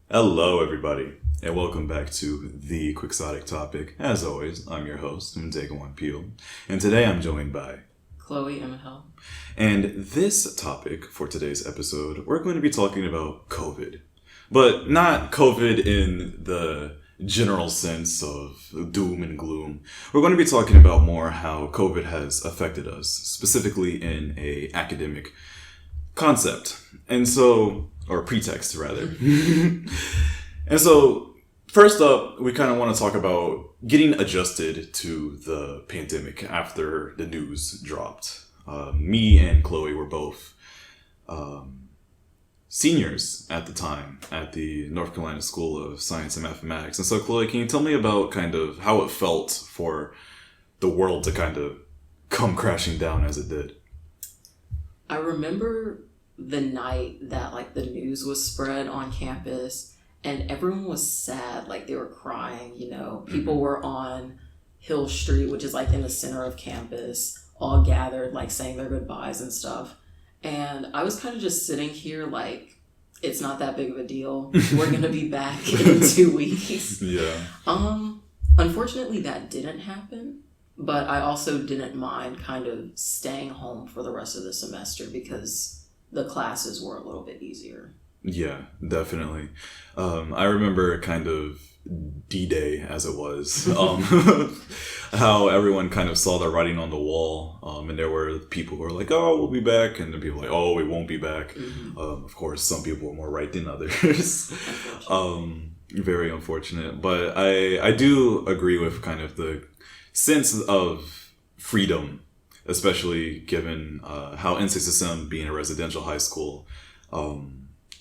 Hello, everybody, and welcome back to the Quixotic topic. As always, I'm your host, Mtake Peel, and today I'm joined by Chloe Emahel. And this topic for today's episode, we're going to be talking about COVID, but not COVID in the general sense of doom and gloom. We're going to be talking about more how COVID has affected us, specifically in a academic concept, or pretext rather. And so, first up, we kind of want to talk about getting adjusted to the pandemic after the news dropped. Me and Chloe were both seniors at the time at the North Carolina School of Science and Mathematics. And so, Chloe, can you tell me about kind of how it felt for the world to kind of come crashing down as it did? I remember the night that the news was spread on campus and everyone was sad, they were crying, people were on Hill Street, which is in the center of campus, all gathered, saying their goodbyes and stuff. And I was kind of just sitting here it's not that big of a deal. We're going to be back in 2 weeks. Yeah. Unfortunately, that didn't happen. But I also didn't mind kind of staying home for the rest of the semester because the classes were a little bit easier. Yeah, definitely. I remember kind of D-Day as it was, how everyone kind of saw the writing on the wall, and there were people who were like, oh, we'll be back, and then people were like, oh, we won't be back. Mm-hmm. Of course, some people were more right than others. Very unfortunate. But I do agree with kind of the sense of freedom, especially given how NCSM being a residential high school,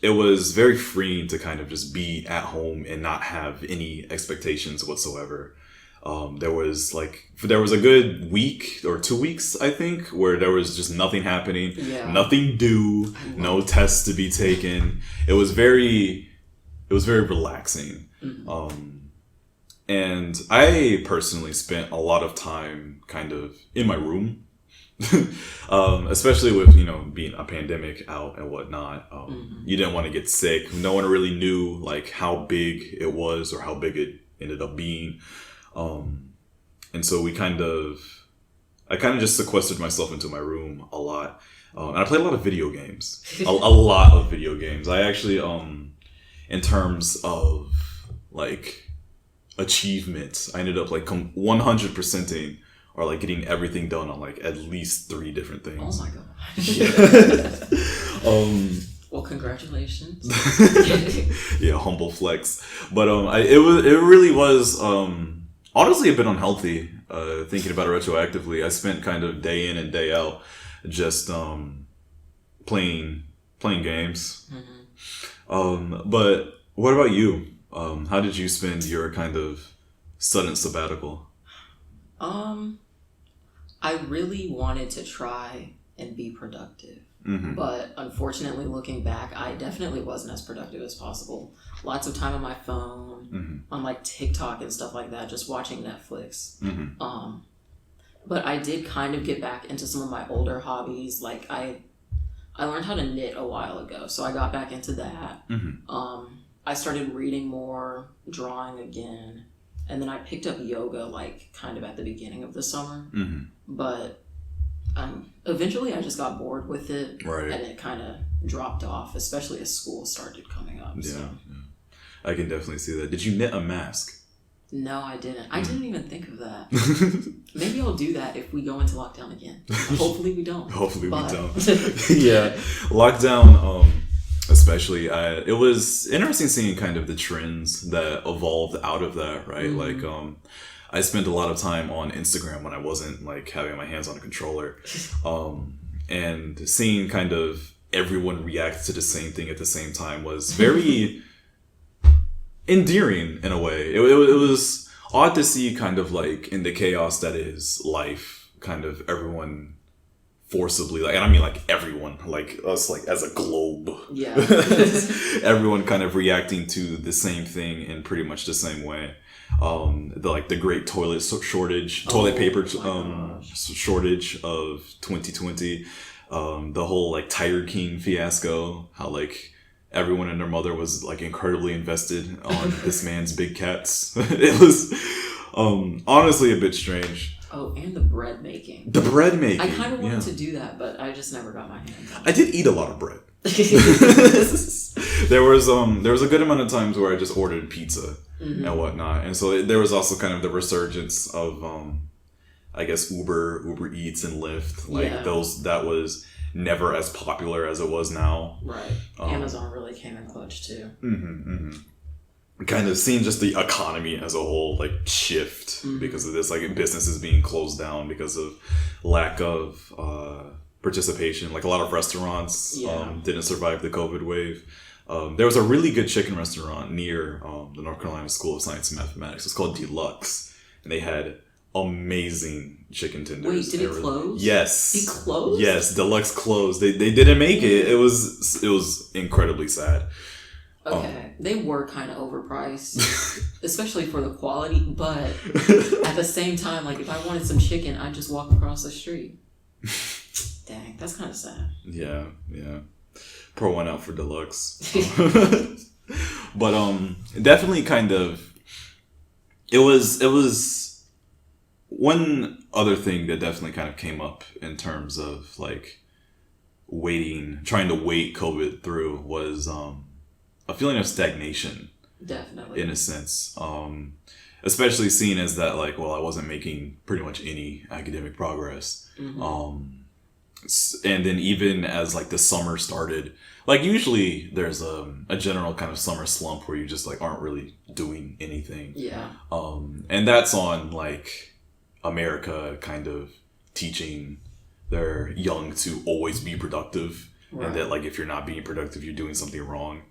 it was very freeing to kind of just be at home and not have any expectations whatsoever. There was a good week or 2 weeks, I think, where there was just nothing happening, nothing due, no tests to be taken. It was very relaxing. Mm-hmm. And I personally spent a lot of time kind of in my room, especially with, being a pandemic out and whatnot. You didn't want to get sick. No one really knew how big it was or how big it ended up being. And so I kind of just sequestered myself into my room a lot. And I played a lot of video games, a lot of video games. I actually, in terms of achievements, I ended up 100%ing or getting everything done on at least 3 different things. Oh my gosh. Yeah. Well, congratulations. Yeah, humble flex. But it really was honestly a bit unhealthy, thinking about it retroactively. I spent kind of day in and day out just playing games. Mm-hmm. But what about you? How did you spend your kind of sudden sabbatical? I really wanted to try and be productive. Mm-hmm. But unfortunately, looking back, I definitely wasn't as productive as possible. Lots of time on my phone, on TikTok and stuff like that, just watching Netflix. Mm-hmm. But I did kind of get back into some of my older hobbies. I learned how to knit a while ago, so I got back into that. Mm-hmm. I started reading more, drawing again, and then I picked up yoga kind of at the beginning of the summer. Mm-hmm. But eventually I just got bored with it, right, and it kind of dropped off, especially as school started coming up. Yeah, so. yeah. I can definitely see that. Did you knit a mask? No, I didn't. I didn't even think of that. Maybe I'll do that if we go into lockdown again. Hopefully we don't. Hopefully we don't. Yeah, lockdown. Especially, it was interesting seeing kind of the trends that evolved out of that, right? Mm-hmm. I spent a lot of time on Instagram when I wasn't having my hands on a controller, and seeing kind of everyone react to the same thing at the same time was very endearing in a way. It was odd to see kind of in the chaos that is life, kind of everyone forcibly, and I mean everyone, us, as a globe. Yeah. Everyone kind of reacting to the same thing in pretty much the same way. The great toilet paper shortage of 2020. The whole Tiger King fiasco, how everyone and their mother was like incredibly invested on this man's big cats. It was honestly a bit strange. Oh, and the bread making. The bread making. I kind of wanted to do that, but I just never got my hands on it. I did eat a lot of bread. There was a good amount of times where I just ordered pizza and whatnot, and so there was also kind of the resurgence of I guess Uber Eats and Lyft, like those, that was never as popular as it was now. Right. Amazon really came in clutch too. Kind of seeing just the economy as a whole like shift because of this, like businesses being closed down because of lack of participation. Like a lot of restaurants didn't survive the COVID wave. There was a really good chicken restaurant near the North Carolina School of Science and Mathematics. It's called Deluxe, and they had amazing chicken tenders. Wait, did it close? Yes. It closed? Yes, Deluxe closed. They didn't make it. It was incredibly sad. Okay, they were kind of overpriced, especially for the quality, but at the same time, like if I wanted some chicken, I'd just walk across the street. Dang, that's kind of sad. Yeah. Pour one out for Deluxe. But definitely kind of it was one other thing that definitely kind of came up in terms of like trying to wait COVID through was a feeling of stagnation. Definitely. In a sense. Especially seen as that like, well, I wasn't making pretty much any academic progress. And then even as like the summer started, like usually there's a general kind of summer slump where you just like aren't really doing anything. Yeah. And that's on like America kind of teaching their young to always be productive. Right. And that like if you're not being productive, you're doing something wrong.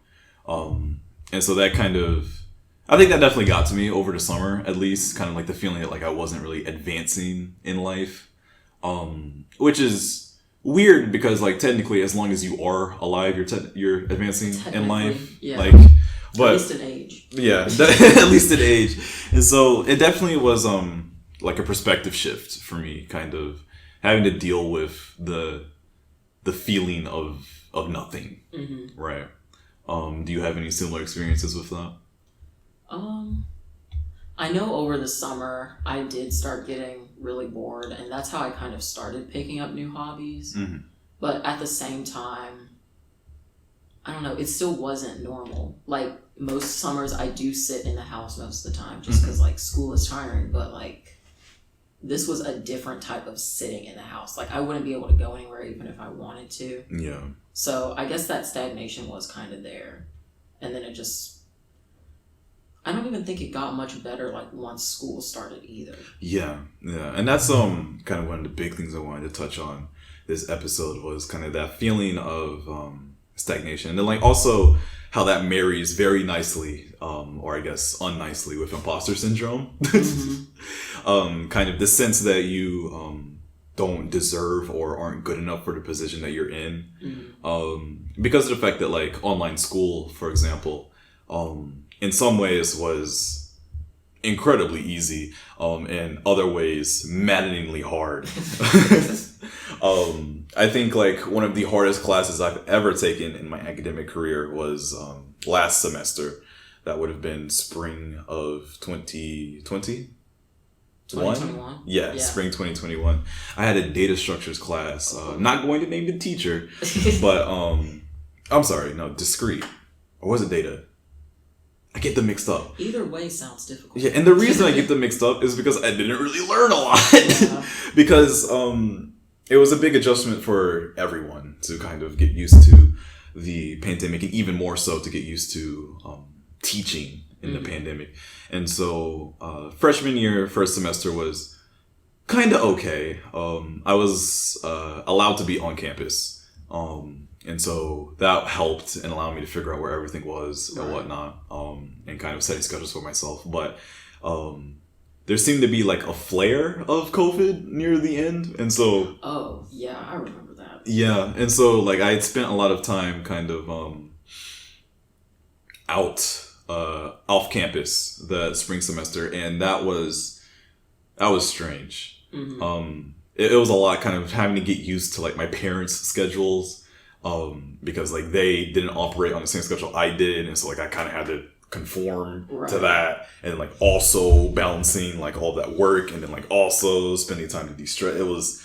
And so that kind of, I think that definitely got to me over the summer, at least, kind of like the feeling that like I wasn't really advancing in life, which is weird because like technically as long as you are alive, you're advancing in life. Yeah. Like, but at least in age. Yeah, at least in age. And so it definitely was like a perspective shift for me, kind of having to deal with the feeling of nothing. Right. Do you have any similar experiences with that? I know over the summer I did start getting really bored, and that's how I kind of started picking up new hobbies. But at the same time, I don't know, it still wasn't normal. Like most summers I do sit in the house most of the time just because like school is tiring, but like this was a different type of sitting in the house. Like I wouldn't be able to go anywhere even if I wanted to. Yeah. So I guess that stagnation was kind of there. And then it just, I don't even think it got much better like once school started either. Yeah. And that's kind of one of the big things I wanted to touch on this episode was kind of that feeling of stagnation. And then like also how that marries very nicely, or I guess unnicely, with imposter syndrome. Kind of the sense that you don't deserve or aren't good enough for the position that you're in. Because of the fact that like online school, for example, in some ways was incredibly easy, in other ways maddeningly hard. I think like one of the hardest classes I've ever taken in my academic career was last semester. That would have been spring of 2020. 2021? Yeah, spring 2021. I had a data structures class. Not going to name the teacher, but I'm sorry, no, discrete. Or was it data? I get them mixed up. Either way sounds difficult. Yeah, and the reason I get them mixed up is because I didn't really learn a lot. Because it was a big adjustment for everyone to kind of get used to the pandemic, and even more so to get used to teaching in the pandemic. And so freshman year, first semester was kind of okay. I was allowed to be on campus. And so that helped and allowed me to figure out where everything was and whatnot, and kind of setting schedules for myself. But there seemed to be like a flare of COVID near the end. And so... Oh, yeah, I remember that. Yeah, and so like I had spent a lot of time kind of off campus the spring semester, and that was strange. It was a lot kind of having to get used to like my parents' schedules. because like they didn't operate on the same schedule I did, and so like I kind of had to conform to that, and like also balancing like all that work, and then like also spending time to de-stress. It was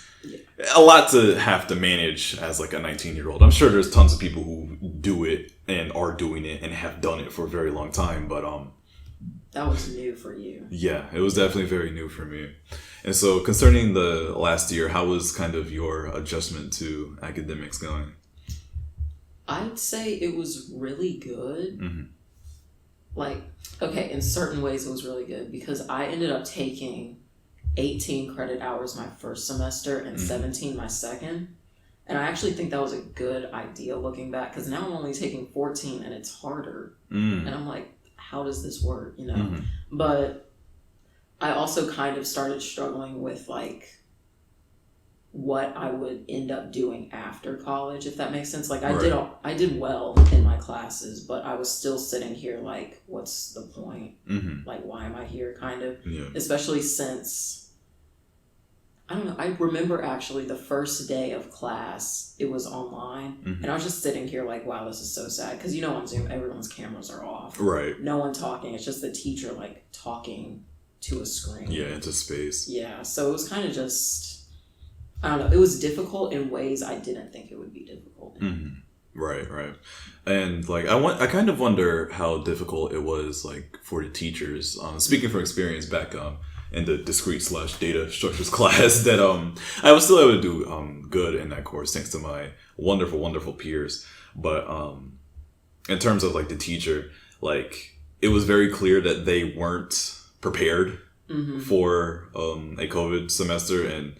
a lot to have to manage as like a 19-year-old. I'm sure there's tons of people who do it and are doing it and have done it for a very long time, but that was new for you. Yeah, it was definitely very new for me. And so concerning the last year, how was kind of your adjustment to academics going? I'd say it was really good. Mm-hmm. Like, okay, in certain ways it was really good because I ended up taking 18 credit hours my first semester and 17 my second. And I actually think that was a good idea looking back, because now I'm only taking 14 and it's harder. And I'm like, how does this work, you know? But I also kind of started struggling with like what I would end up doing after college, if that makes sense. Like I did well in my classes, but I was still sitting here like, what's the point? Like, why am I here, kind of? Especially since, I don't know, I remember actually the first day of class, it was online, and I was just sitting here like, wow, this is so sad, because you know on Zoom everyone's cameras are off, right? No one talking, it's just the teacher like talking to a screen, into space. So it was kind of just, I don't know, it was difficult in ways I didn't think it would be difficult. Right. And like I kind of wonder how difficult it was like for the teachers, speaking from experience back in the discrete/data structures class, that I was still able to do good in that course thanks to my wonderful peers. But in terms of like the teacher, like it was very clear that they weren't prepared for a COVID semester, and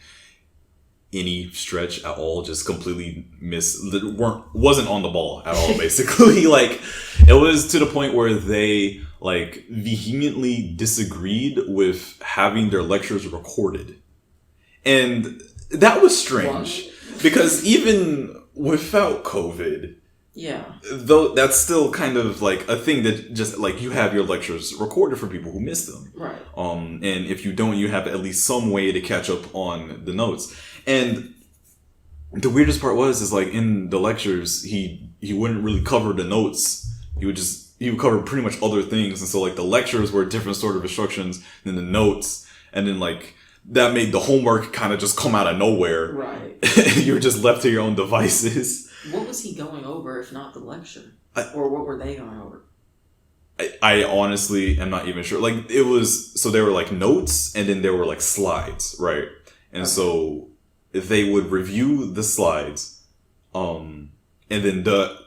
any stretch at all just completely wasn't on the ball at all, basically. Like it was to the point where they like vehemently disagreed with having their lectures recorded, and that was strange. Because even without COVID, though, that's still kind of like a thing that just like you have your lectures recorded for people who miss them, right? And if you don't, you have at least some way to catch up on the notes. And the weirdest part is like in the lectures, he wouldn't really cover the notes. He would cover pretty much other things. And so like the lectures were different sort of instructions than the notes. And then like that made the homework kind of just come out of nowhere. Right. You were just left to your own devices. What was he going over if not the lecture? Or what were they going over? I honestly am not even sure. Like it was, so there were like notes and then there were like slides, right? And so they would review the slides, and then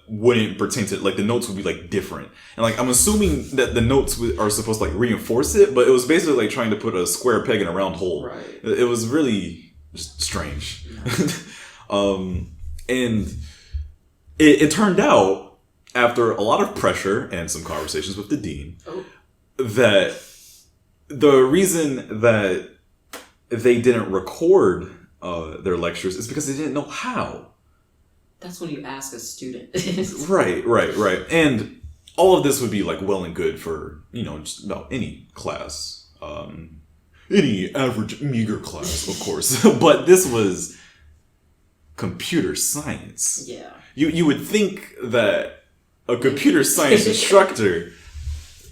wouldn't pertain to, like, the notes would be like different. And like I'm assuming that the notes are supposed to like reinforce it, but it was basically like trying to put a square peg in a round hole. Right. It was really just strange. And it turned out, after a lot of pressure and some conversations with the dean, that the reason that they didn't record their lectures is because they didn't know how. That's when you ask a student. Right. And all of this would be like well and good for, you know, just about any class. Any average meager class, of course. But this was computer science. Yeah. You would think that a computer science instructor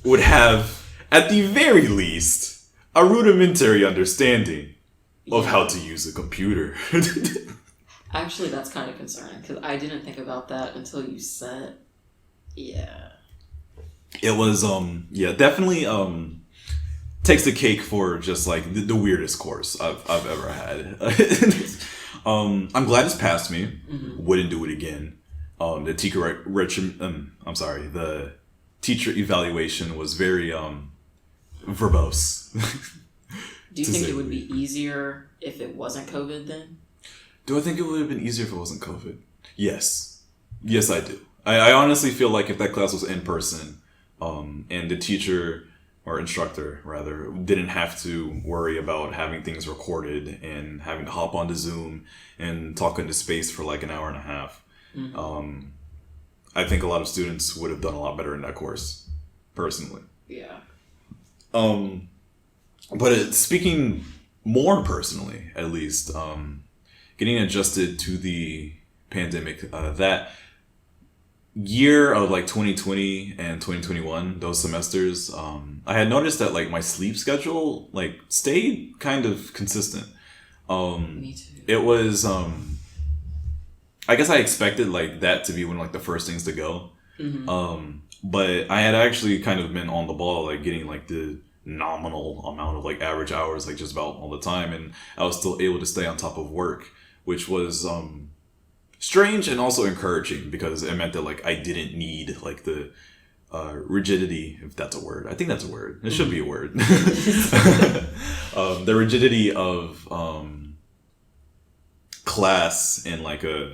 would have, at the very least, a rudimentary understanding of how to use a computer. Actually, that's kind of concerning, because I didn't think about that until you said, It was, definitely takes the cake for just like the weirdest course I've ever had. I'm glad it's passed me. Wouldn't do it again. The teacher evaluation was very verbose. Do you think it would be easier if it wasn't COVID then? Do I think it would have been easier if it wasn't COVID? Yes, I do. I honestly feel like if that class was in person, and the teacher or instructor rather didn't have to worry about having things recorded and having to hop onto Zoom and talk into space for like an hour and a half, I think a lot of students would have done a lot better in that course, personally. Yeah. But speaking more personally, at least, getting adjusted to the pandemic, that year of like 2020 and 2021, those semesters, I had noticed that like my sleep schedule like stayed kind of consistent. Me too. It was, I guess I expected like that to be one of like the first things to go. But I had actually kind of been on the ball, like getting like the nominal amount of like average hours, like just about all the time. And I was still able to stay on top of work, which was, strange and also encouraging because it meant that like I didn't need like the rigidity, if that's a word. I think that's a word. It should be a word. The rigidity of class and like a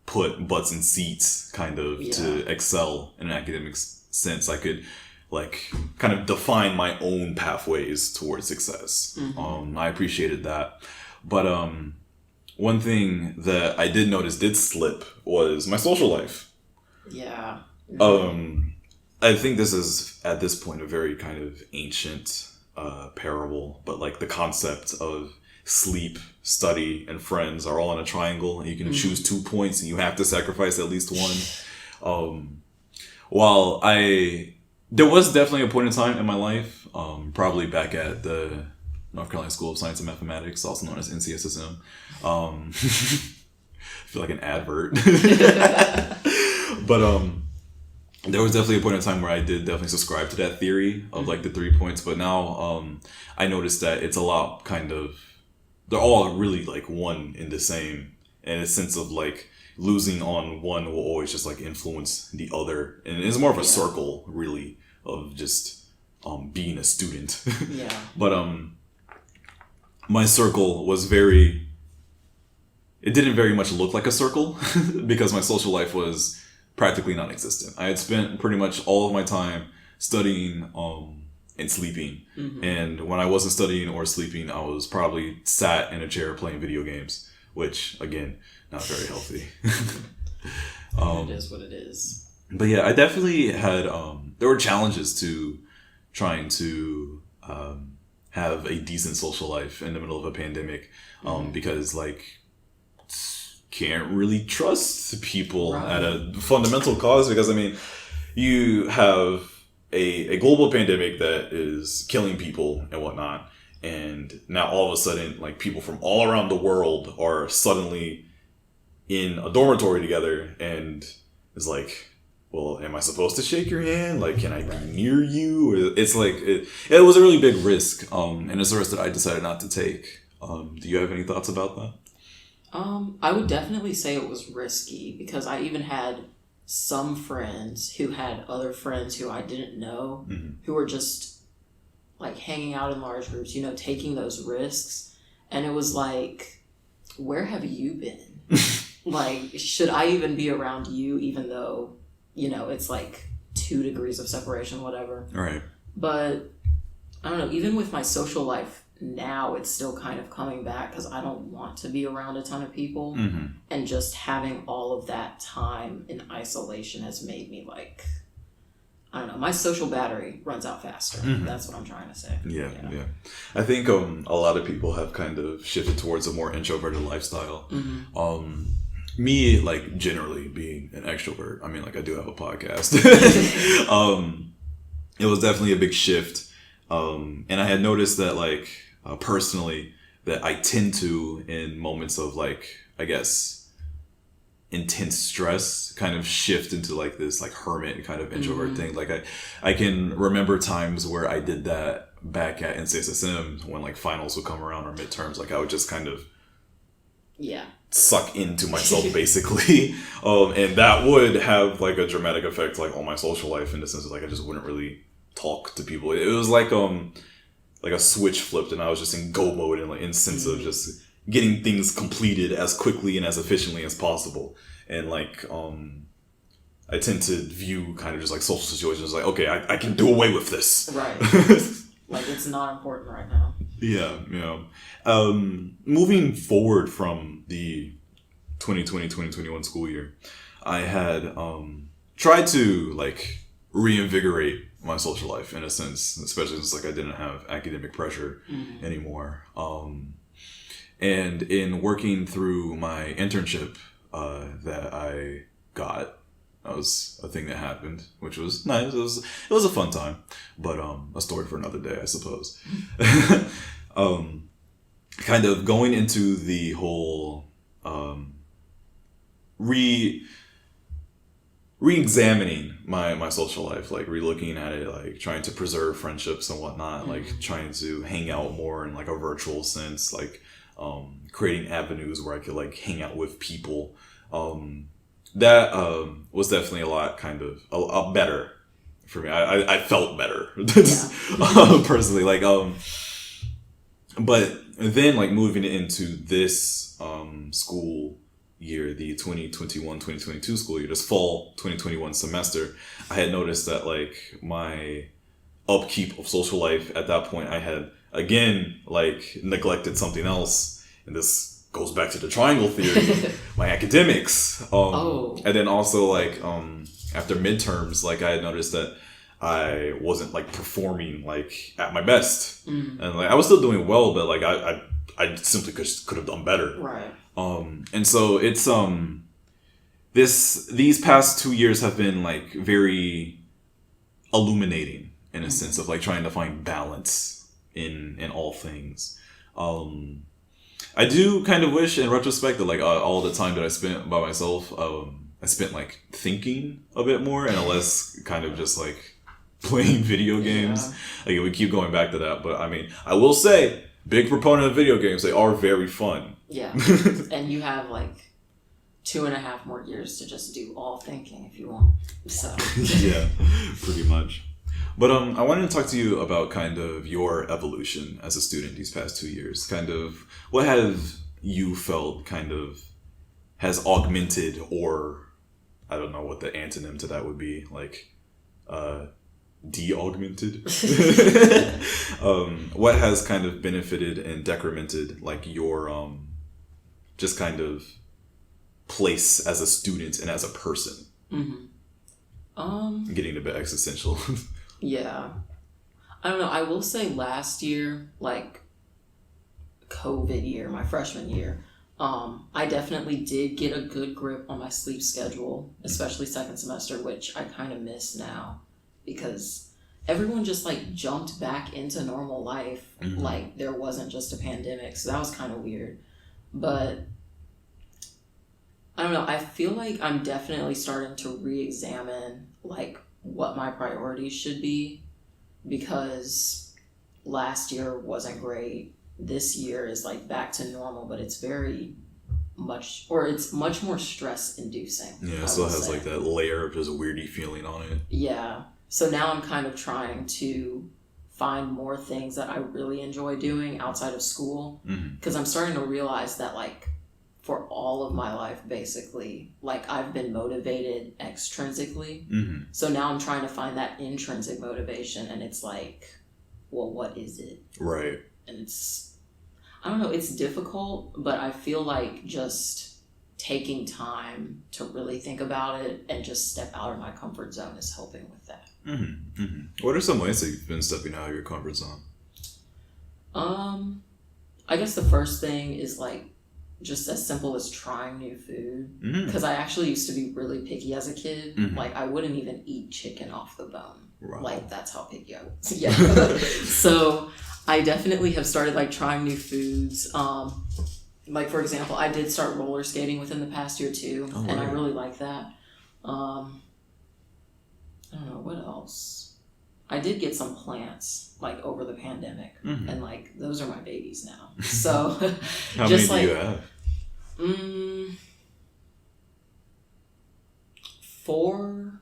put butts in seats kind of to excel in an academic sense. I could like kind of define my own pathways towards success. I appreciated that. But one thing that I did notice did slip was my social life. Yeah. I think this is, at this point, a very kind of ancient parable, but like the concept of sleep, study, and friends are all in a triangle, and you can choose 2 points, and you have to sacrifice at least one. There was definitely a point in time in my life, probably back at the North Carolina School of Science and Mathematics, also known as NCSSM. I feel like an advert. But there was definitely a point in time where I did definitely subscribe to that theory of like the 3 points. But now I noticed that it's a lot kind of, they're all really like one in the same, in a sense of like losing on one will always just like influence the other. And it's more of a circle really of just being a student. But my circle was it didn't very much look like a circle because my social life was practically non-existent. I had spent pretty much all of my time studying and sleeping. And when I wasn't studying or sleeping, I was probably sat in a chair playing video games, which again, not very healthy. It is what it is. But yeah, I definitely had, there were challenges to trying to have a decent social life in the middle of a pandemic, because like can't really trust people at a fundamental cause, because I mean you have a global pandemic that is killing people and whatnot, and now all of a sudden like people from all around the world are suddenly in a dormitory together, and it's like, well, am I supposed to shake your hand? Like, can I be near you? It's like, it was a really big risk. And it's a risk that I decided not to take. Do you have any thoughts about that? I would definitely say it was risky because I even had some friends who had other friends who I didn't know who were just like hanging out in large groups, you know, taking those risks. And it was like, where have you been? Like, should I even be around you, even though, you know, it's like 2 degrees of separation, whatever. Right. But I don't know, even with my social life now, it's still kind of coming back because I don't want to be around a ton of people. And just having all of that time in isolation has made me like, I don't know, my social battery runs out faster. That's what I'm trying to say. Yeah. I think a lot of people have kind of shifted towards a more introverted lifestyle. Me, like, generally being an extrovert, I mean, like, I do have a podcast. It was definitely a big shift. And I had noticed that, like, personally, that I tend to, in moments of, like, I guess, intense stress, kind of shift into, like, this, like, hermit kind of introvert thing. Like, I can remember times where I did that back at NCSSM when, like, finals would come around or midterms. Like, I would just kind of suck into myself basically, and that would have like a dramatic effect like on my social life in the sense of like I just wouldn't really talk to people. It was like a switch flipped and I was just in go mode and like in sense of just getting things completed as quickly and as efficiently as possible. And like I tend to view kind of just like social situations like, okay, I can do away with this. Right. Like it's not important right now. Yeah. Moving forward from the 2020-2021 school year, I had tried to like reinvigorate my social life in a sense, especially since like I didn't have academic pressure anymore. And in working through my internship that I got. That was a thing that happened, which was nice. It was a fun time, but a story for another day, I suppose. Kind of going into the whole re-examining my social life, like re-looking at it, like trying to preserve friendships and whatnot, like trying to hang out more in like a virtual sense, like creating avenues where I could like hang out with people. That was definitely a lot kind of a better for me. I felt better personally, like but then like moving into this school year, the 2021-2022 school year, this fall 2021 semester, I had noticed that like my upkeep of social life at that point, I had again like neglected something else, and this goes back to the triangle theory, my academics. And then also like after midterms, like I had noticed that I wasn't like performing like at my best, and like I was still doing well, but like I simply could have done better. Right. And so it's these past 2 years have been like very illuminating in a sense of like trying to find balance in all things. I do kind of wish in retrospect that like all the time that I spent by myself, I spent like thinking a bit more and less kind of just like playing video games. Like we keep going back to that, but I mean, I will say, big proponent of video games. They are very fun. Yeah. And you have like 2.5 more years to just do all thinking if you want. So yeah, pretty much. But I wanted to talk to you about kind of your evolution as a student these past 2 years. Kind of what have you felt kind of has augmented, or I don't know what the antonym to that would be, like de-augmented? What has kind of benefited and decremented like your just kind of place as a student and as a person? Getting a bit existential. Yeah. I don't know. I will say last year, like COVID year, my freshman year, I definitely did get a good grip on my sleep schedule, especially second semester, which I kind of miss now because everyone just like jumped back into normal life. Like there wasn't just a pandemic. So that was kind of weird. But I don't know. I feel like I'm definitely starting to re-examine like what my priorities should be, because last year wasn't great. This year is like back to normal, but it's it's much more stress inducing. Yeah, it still has like that layer of just weirdy feeling on it. Yeah. So now I'm kind of trying to find more things that I really enjoy doing outside of school, because I'm starting to realize that like for all of my life, basically, like I've been motivated extrinsically. So now I'm trying to find that intrinsic motivation, and it's like, well, what is it? Right. And I don't know, it's difficult, but I feel like just taking time to really think about it and just step out of my comfort zone is helping with that. What are some ways that you've been stepping out of your comfort zone? I guess the first thing is like just as simple as trying new food, because I actually used to be really picky as a kid. Like I wouldn't even eat chicken off the bone. Wow. Like that's how picky I was. Yeah. So I definitely have started like trying new foods. Like for example, I did start roller skating within the past year too, and I really like that. I don't know what else. I did get some plants like over the pandemic, and like those are my babies now. So how just many like, do you have? 4.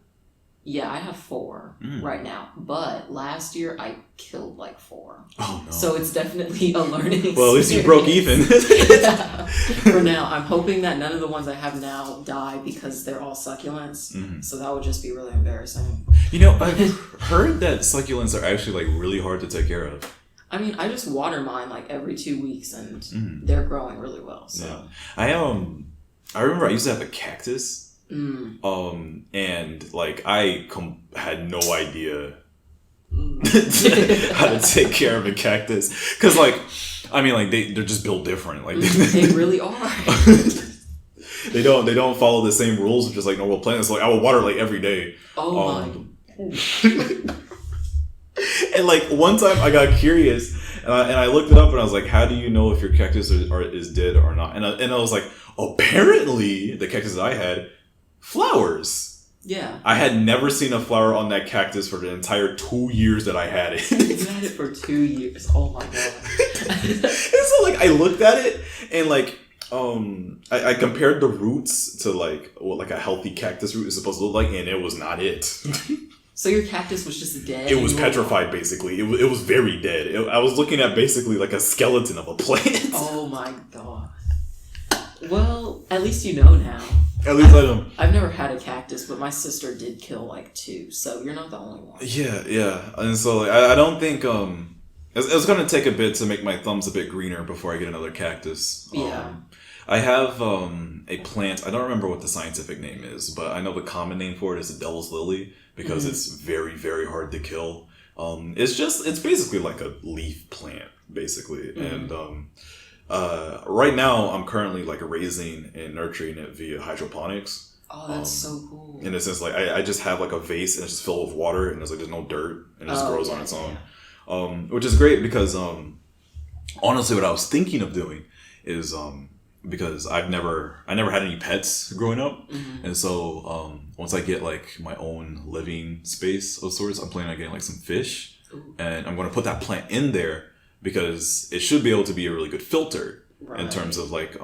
Yeah, I have 4 right now. But last year I killed like 4. Oh no! So it's definitely a learning experience. Well, at least you broke even. Yeah. For now, I'm hoping that none of the ones I have now die because they're all succulents. So that would just be really embarrassing. You know, I've heard that succulents are actually like really hard to take care of. I mean, I just water mine like every 2 weeks, and they're growing really well. So yeah. I remember I used to have a cactus. And like I had no idea how to take care of a cactus, because like I mean like they're just built different, like they really are. They don't follow the same rules of just like normal plants. Like I will water like every day. Oh my. And like one time I got curious and I looked it up and I was like, how do you know if your cactus is dead or not? And I was like, apparently the cactus I had flowers. Yeah. I had never seen a flower on that cactus for the entire 2 years that I had it. You had it for 2 years. Oh my god. And so like I looked at it and like I compared the roots to like what like a healthy cactus root is supposed to look like, and it was not it. So your cactus was just dead? It was petrified, basically. It was very dead. I was looking at basically like a skeleton of a plant. Oh my god. Well, at least you know now. At least I know. I've never had a cactus, but my sister did kill like 2, so you're not the only one. Yeah. And so like, I don't think it's gonna take a bit to make my thumbs a bit greener before I get another cactus. Yeah. I have a plant. I don't remember what the scientific name is, but I know the common name for it is the devil's lily because it's very, very hard to kill. It's basically like a leaf plant, basically. And right now I'm currently like raising and nurturing it via hydroponics. Oh, that's so cool. In a sense, like I just have like a vase and it's just filled with water and there's no dirt and it just grows on its own. Which is great because honestly what I was thinking of doing is because I never had any pets growing up, and so once I get like my own living space of sorts, I'm planning on getting like some fish. Ooh. And I'm going to put that plant in there because it should be able to be a really good filter in terms of like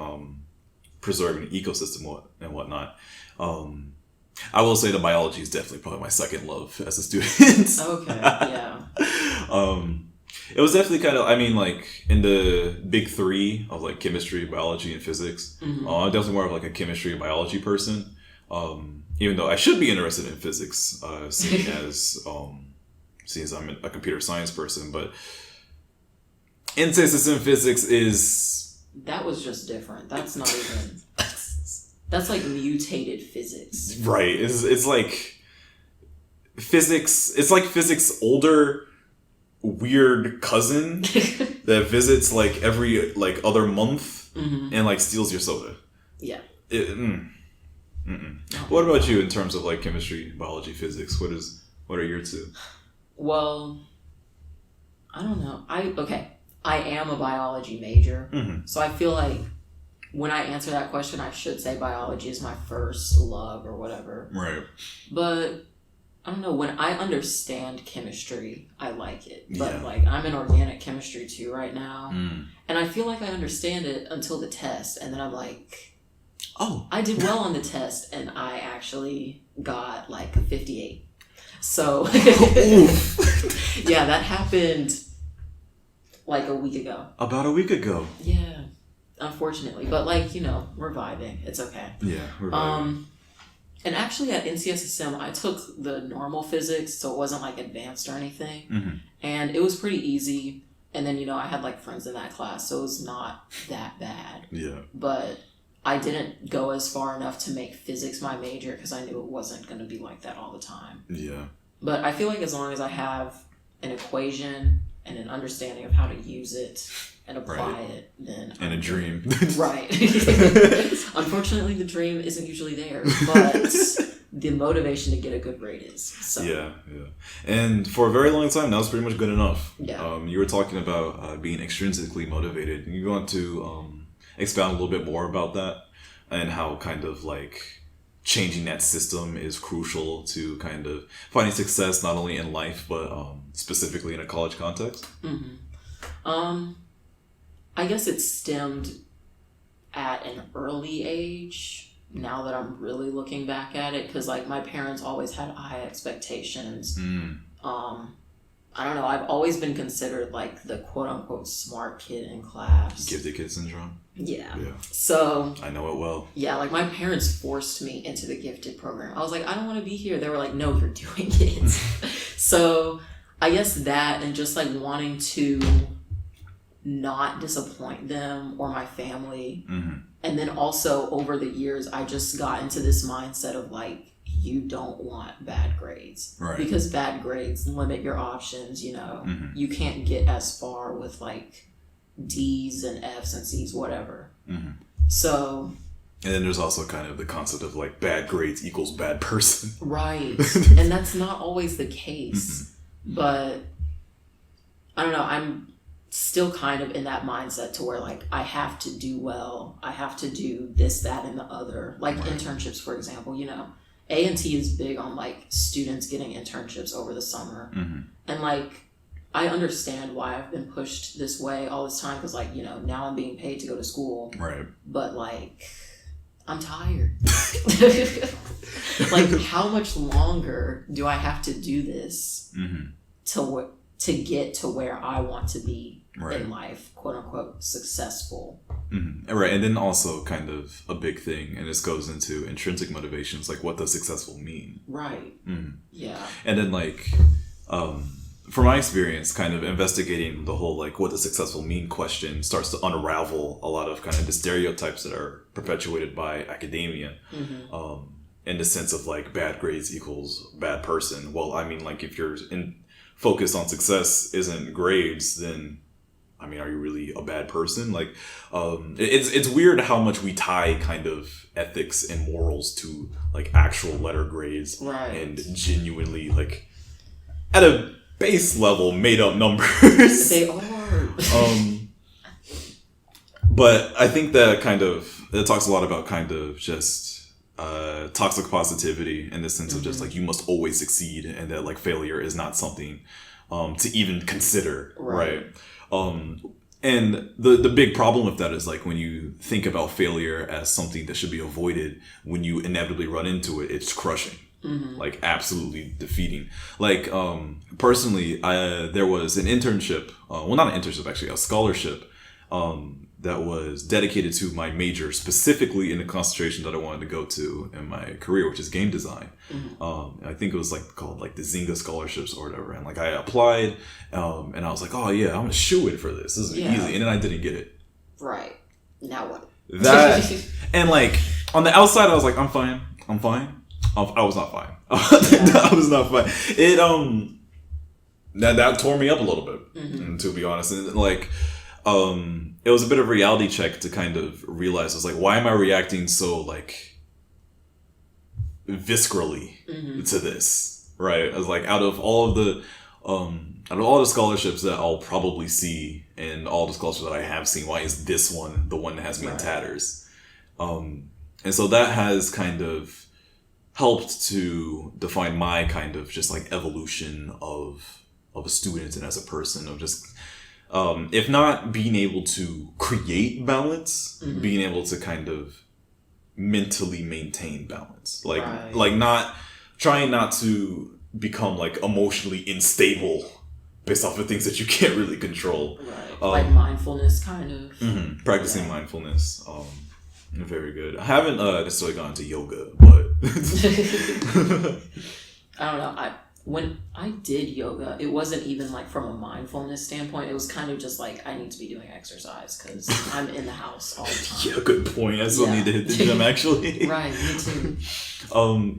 preserving the ecosystem and whatnot. I will say the biology is definitely probably my second love as a student. Okay, yeah. It was definitely kind of, I mean, like, in the big three of, like, chemistry, biology, and physics, I'm definitely more of, like, a chemistry and biology person, even though I should be interested in physics, seeing as I'm a computer science person, but emphasis in physics is... That was just different. That's not even... That's, like, mutated physics. Right. It's like... Physics... It's like physics older... weird cousin that visits like every like other month and like steals your soda. Yeah. What about you in terms of like chemistry, biology, physics? What are your two? Well, I don't know. I am a biology major, so I feel like when I answer that question, I should say biology is my first love or whatever. Right. But I don't know, when I understand chemistry, I like it. But like I'm in organic chemistry too right now. And I feel like I understand it until the test. And then I'm like, oh, I did well on the test and I actually got like a 58. So yeah, that happened like a week ago. About a week ago. Yeah. Unfortunately. But like, we're vibing. It's okay. Yeah, we're vibing. And actually at NCSSM, I took the normal physics, so it wasn't like advanced or anything. And it was pretty easy. And then, I had like friends in that class, so it was not that bad. Yeah. But I didn't go as far enough to make physics my major because I knew it wasn't going to be like that all the time. Yeah. But I feel like as long as I have an equation and an understanding of how to use it and apply it, then... And a dream. Right. Unfortunately, the dream isn't usually there, but the motivation to get a good grade is. So. Yeah. And for a very long time, that was pretty much good enough. Yeah. You were talking about being extrinsically motivated. You want to expound a little bit more about that and how kind of like changing that system is crucial to kind of finding success not only in life, but specifically in a college context? I guess it stemmed at an early age, now that I'm really looking back at it, because like my parents always had high expectations. I don't know, I've always been considered like the quote-unquote smart kid in class. Gifted kid syndrome? Yeah. So... I know it well. Yeah, like my parents forced me into the gifted program. I was like, I don't want to be here. They were like, no, you're doing it. So I guess that and just like wanting to... not disappoint them or my family. And then also over the years, I just got into this mindset of like, you don't want bad grades. Right. Because bad grades limit your options, You can't get as far with like D's and F's and C's, whatever. So And then there's also kind of the concept of like bad grades equals bad person. Right. And that's not always the case. But I don't know, I'm still kind of in that mindset to where like I have to do well. I have to do this, that, and the other. Like internships, for example, you know, A&T is big on like students getting internships over the summer. And like I understand why I've been pushed this way all this time because like, you know, now I'm being paid to go to school. Right. But like I'm tired. Like, how much longer do I have to do this to get to where I want to be in life, quote unquote, successful? Right, and then also kind of a big thing, and this goes into intrinsic motivations, like what does successful mean? Right. Yeah. And then like, from my experience, kind of investigating the whole like what does successful mean question starts to unravel a lot of kind of the stereotypes that are perpetuated by academia, in the sense of like bad grades equals bad person. Well, I mean, like if you're focused on success isn't grades, then I mean, are you really a bad person? Like, it's weird how much we tie kind of ethics and morals to like actual letter grades, and genuinely like at a base level made up numbers. They are. But I think that kind of it talks a lot about kind of just toxic positivity in the sense of just like you must always succeed, and that like failure is not something to even consider, right? And the big problem with that is like when you think about failure as something that should be avoided, when you inevitably run into it, it's crushing. Like absolutely defeating. Like personally, there was an internship, well not an internship actually, a scholarship that was dedicated to my major, specifically in the concentration that I wanted to go to in my career, which is game design. I think it was like called like the Zynga scholarships or whatever, and like I applied and I was like, oh yeah, I'm gonna shoo in for this is easy, and then I didn't get it. Right. Now what? That and like on the outside I was like, I'm fine. I was not fine. I was not fine. It that tore me up a little bit, to be honest. And like it was a bit of a reality check to kind of realize I was like, why am I reacting so like viscerally to this? Right? I was like, out of all the scholarships that I'll probably see and all the scholarships that I have seen, why is this one the one that has me in tatters? And so that has kind of helped to define my kind of just like evolution of a student and as a person, of just if not being able to create balance, being able to kind of mentally maintain balance, like not trying not to become like emotionally unstable based off of things that you can't really control, like mindfulness kind of practicing mindfulness. Very good. I haven't necessarily gone to yoga, but I don't know. When I did yoga, it wasn't even like from a mindfulness standpoint. It was kind of just like I need to be doing exercise because I'm in the house all the time. Yeah, good point. I still need to hit the gym actually. Right, me too.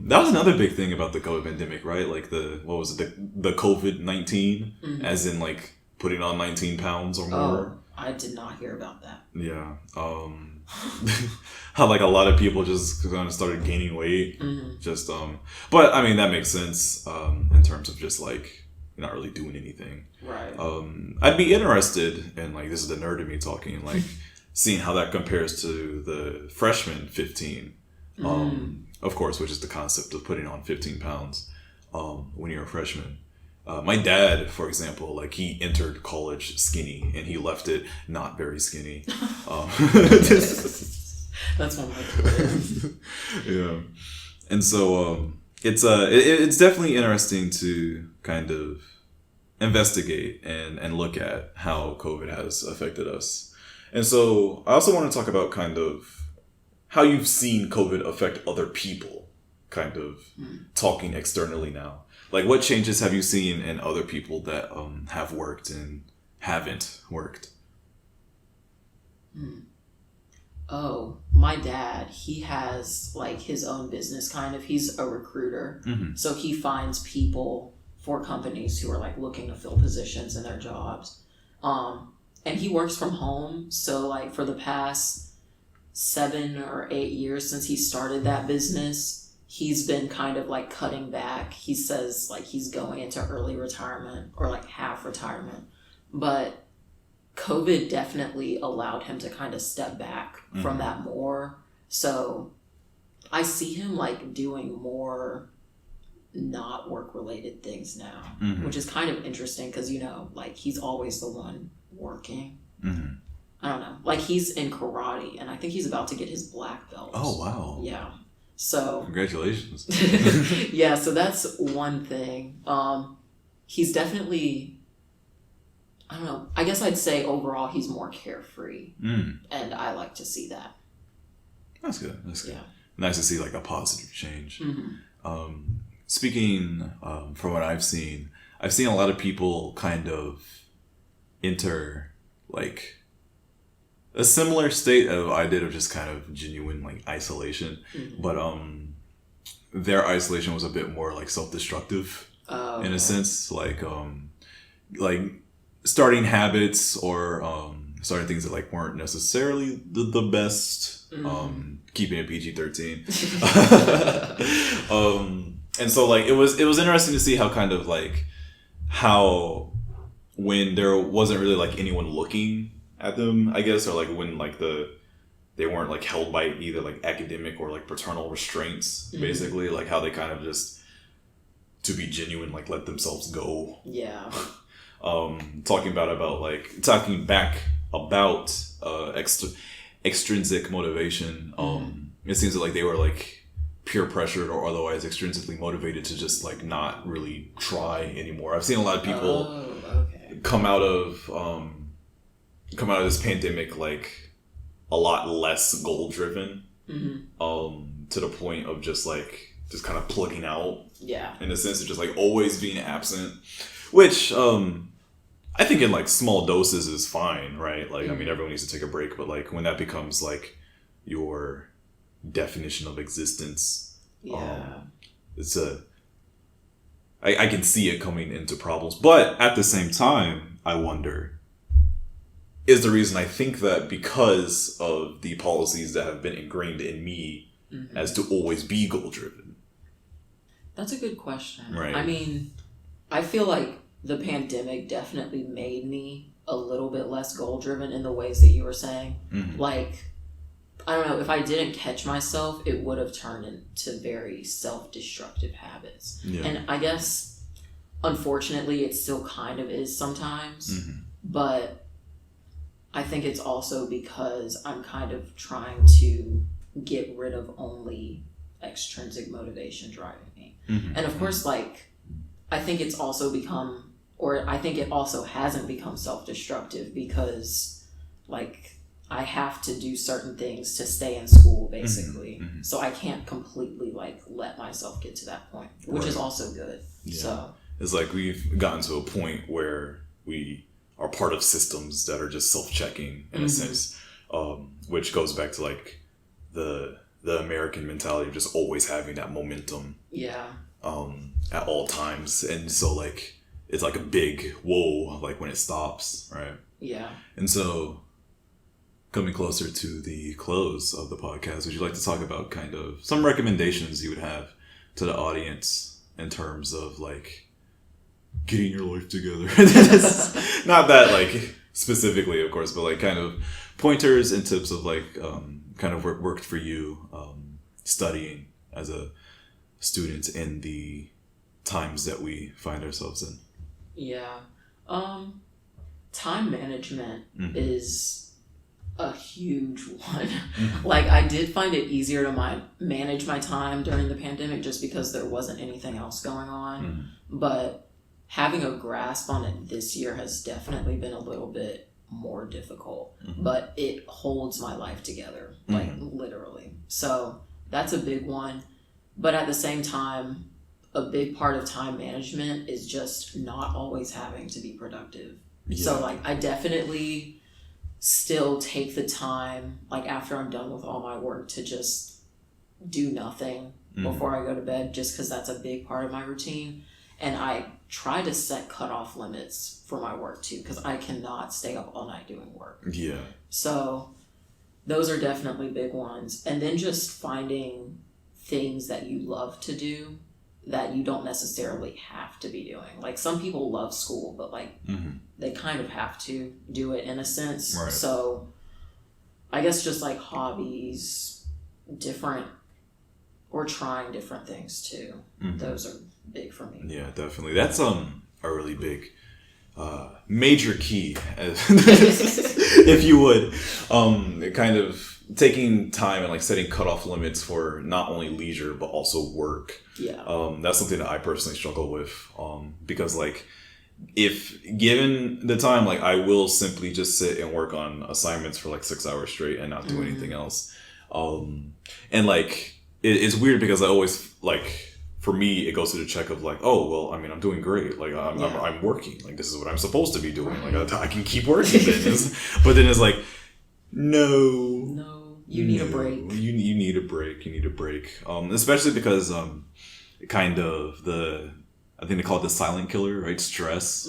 That was another big thing about the COVID pandemic, right? Like the COVID-19, as in like putting on 19 pounds or more. Oh, I did not hear about that. Yeah. How like a lot of people just kind of started gaining weight, but I mean that makes sense in terms of just like you're not really doing anything, right? I'd be interested in, like, this is the nerd in me talking, like seeing how that compares to the freshman 15, of course, which is the concept of putting on 15 pounds when you're a freshman. My dad, for example, like he entered college skinny and he left it not very skinny. That's one way to put it. Yeah, and so it's definitely interesting to kind of investigate and look at how COVID has affected us. And so I also want to talk about kind of how you've seen COVID affect other people, kind of talking externally now. Like, what changes have you seen in other people that have worked and haven't worked? Oh, my dad, he has like his own business kind of. He's a recruiter. So he finds people for companies who are like looking to fill positions in their jobs. And he works from home. So like for the past 7 or 8 years since he started that business, he's been kind of like cutting back. He says like he's going into early retirement or like half retirement. But COVID definitely allowed him to kind of step back from that more. So I see him like doing more not work related things now, which is kind of interesting because, you know, like he's always the one working. I don't know. Like he's in karate and I think he's about to get his black belt. Oh, wow. Yeah. So congratulations. Yeah, so that's one thing. He's definitely, I don't know, I guess I'd say overall he's more carefree. And I like to see that. That's good. That's good. Yeah. Nice to see like a positive change. Speaking from what I've seen a lot of people kind of enter like a similar state of I did of just kind of genuine like isolation, but their isolation was a bit more like self-destructive in a sense, like starting habits or starting things that like weren't necessarily the best, keeping it PG-13. And so like it was interesting to see how kind of like how when there wasn't really like anyone looking at them, I guess, or like when like they weren't like held by either like academic or like paternal restraints, basically, like how they kind of just, to be genuine, like let themselves go. Yeah. Talking back about extrinsic motivation. It seems that like they were like peer pressured or otherwise extrinsically motivated to just like not really try anymore. I've seen a lot of people come out of this pandemic like a lot less goal driven, to the point of just kind of plugging out, in a sense of just like always being absent, which I think in like small doses is fine, right? Like I mean, everyone needs to take a break, but like when that becomes like your definition of existence, it's I can see it coming into problems. But at the same time, I wonder, is the reason I think that because of the policies that have been ingrained in me as to always be goal driven? That's a good question. Right. I mean, I feel like the pandemic definitely made me a little bit less goal driven in the ways that you were saying. Like, I don't know, if I didn't catch myself, it would have turned into very self-destructive habits. And I guess, unfortunately, it still kind of is sometimes. But I think it's also because I'm kind of trying to get rid of only extrinsic motivation driving me. And of course, like, I think it's also become, or I think it also hasn't become self-destructive because, like, I have to do certain things to stay in school, basically. So I can't completely, like, let myself get to that point, which is also good. So it's like we've gotten to a point where we are part of systems that are just self-checking in a sense, which goes back to, like, the American mentality of just always having that momentum at all times. And so, like, it's like a big whoa, like, when it stops, right? Yeah. And so, coming closer to the close of the podcast, would you like to talk about kind of some recommendations you would have to the audience in terms of, like, getting your life together? Not that, like, specifically, of course, but, like, kind of pointers and tips of, like, kind of worked for you studying as a student in the times that we find ourselves in. Yeah. Time management is a huge one. Like, I did find it easier to manage my time during the pandemic just because there wasn't anything else going on. But having a grasp on it this year has definitely been a little bit more difficult. But it holds my life together, like, literally. So that's a big one. But at the same time, a big part of time management is just not always having to be productive. So, like, I definitely still take the time, like, after I'm done with all my work, to just do nothing before I go to bed, just because that's a big part of my routine. And I try to set cutoff limits for my work too, because I cannot stay up all night doing work. So those are definitely big ones. And then just finding things that you love to do that you don't necessarily have to be doing. Like some people love school, but like they kind of have to do it in a sense. Right. So I guess just like hobbies, different, or trying different things too. Those are big for me. Yeah, definitely. That's a really big major key, if you would, kind of taking time and like setting cutoff limits for not only leisure but also work. Yeah. That's something that I personally struggle with, because like if given the time, like I will simply just sit and work on assignments for like 6 hours straight and not do anything else. And like it's weird because I always like, for me, it goes to the check of like, oh, well, I mean, I'm doing great. Like, I'm working. Like, this is what I'm supposed to be doing. Like, I can keep working. But then it's like, no, you need a break. You need a break. You need a break. Especially because kind of I think they call it the silent killer, right? Stress.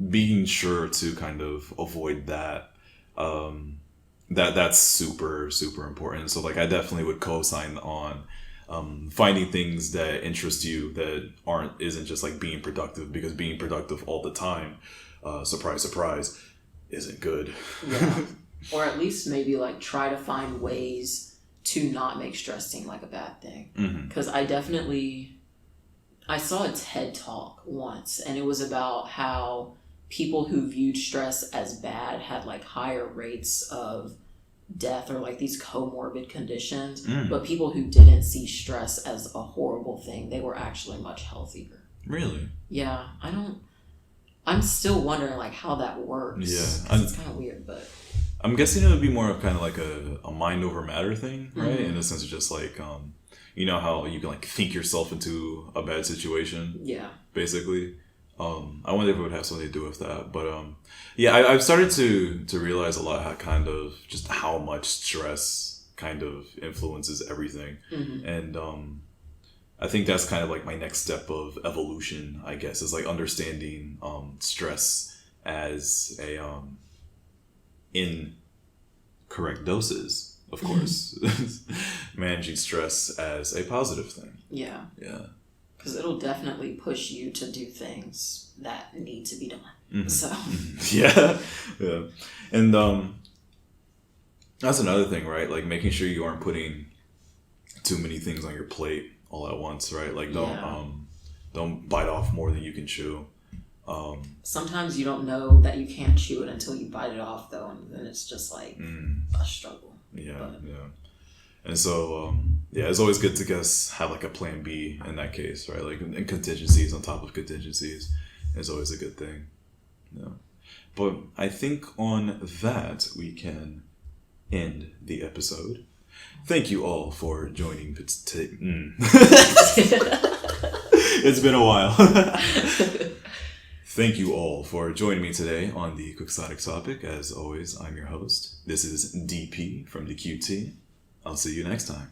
Being sure to kind of avoid that. That's super, super important. So like, I definitely would co-sign on finding things that interest you that isn't just like being productive, because being productive all the time, surprise, surprise, isn't good. Yeah. Or at least maybe like try to find ways to not make stress seem like a bad thing. Because I saw a TED Talk once, and it was about how people who viewed stress as bad had like higher rates of death or like these comorbid conditions, but people who didn't see stress as a horrible thing, they were actually much healthier. Really? Yeah. I'm still wondering like how that works. Yeah. It's kind of weird, but I'm guessing it would be more of kind of like a mind over matter thing, right? In the sense of just like, you know how you can like think yourself into a bad situation? Yeah. Basically. I wonder if it would have something to do with that. But yeah, I've started to realize a lot how much stress kind of influences everything. And I think that's kind of like my next step of evolution, I guess, is like understanding stress as a in correct doses, of course. Managing stress as a positive thing. Yeah. Because it'll definitely push you to do things that need to be done. So yeah. And that's another thing, right? Like making sure you aren't putting too many things on your plate all at once, right? Like don't bite off more than you can chew. Sometimes you don't know that you can't chew it until you bite it off, though, and then it's just like a struggle. Yeah. And so, it's always good to have like a plan B in that case, right? Like in contingencies on top of contingencies is always a good thing. Yeah. But I think on that, we can end the episode. Thank you all for joining. It's been a while. Thank you all for joining me today on the Quixotic topic. As always, I'm your host. This is DP from the QT. I'll see you next time.